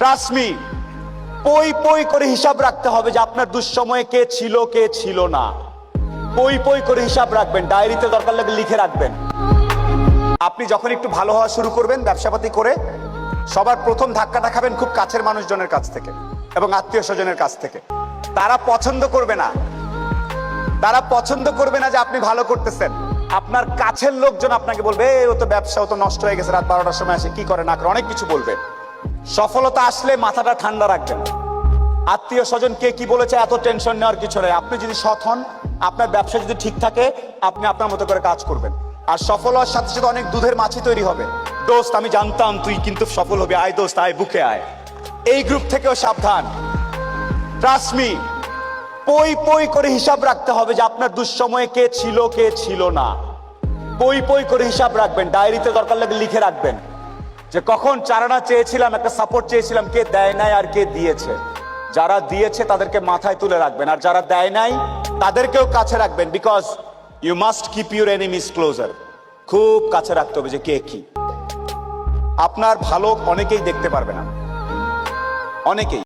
Trust me, পই পই করে হিসাব রাখতে হবে যে আপনার দুঃসময়ে কে ছিল কে ছিল না। পই পই করে হিসাব রাখবেন, ডায়েরিতে দরকার লাগলে লিখে রাখবেন। আপনি যখন একটু ভালো হওয়া শুরু করবেন ব্যবসাপাতি করে, সবার প্রথম ধাক্কাটা খাবেন খুব কাছের মানুষজনের কাছ থেকে এবং আত্মীয় স্বজনের কাছ থেকে। তারা পছন্দ করবে না, তারা পছন্দ করবে না যে আপনি ভালো করতেছেন। আপনার কাছের লোকজন আপনাকে বলবে ও তো ব্যবসা, ও তো নষ্ট হয়ে গেছে, রাত 12টার সময় আসে, কি করে না করে, অনেক কিছু বলবে। সফলতা আসলে মাথাটা ঠান্ডা রাখবেন। আত্মীয় স্বজন কে কি বলেছে এত টেনশন নেওয়ার কিছু নেই। আপনি যদি সৎ হন, আপনার ব্যবসা যদি ঠিক থাকে, আপনি আপনার মতো করে কাজ করবেন। আর সফল হওয়ার সাথে সাথে অনেক দুধের মাছি তৈরি হবে। দোস্ত আমি জানতাম তুই কিন্তু সফল হবি, আয় দোস্ত আয়, বুকে আয়। এই গ্রুপ থেকেও সাবধান। ট্রাস্ট মি, পই পই করে হিসাব রাখতে হবে যে আপনার দুঃসময়ে কে ছিল কে ছিল না। পই পই করে হিসাব রাখবেন, ডায়েরিতে দরকার লাগলে লিখে রাখবেন যে কখন চারানা চেয়েছিলাম, একটা সাপোর্ট চেয়েছিলাম, কে দেয় নাই আর কে দিয়েছে। যারা দিয়েছে তাদেরকে মাথায় তুলে রাখবেন, আর যারা দেয় নাই তাদেরকেও কাছে রাখবেন। Because you must keep your enemies closer. খুব কাছে রাখতে হবে যে কে কি। আপনার ভালো অনেকেই দেখতে পারবে না, অনেকেই।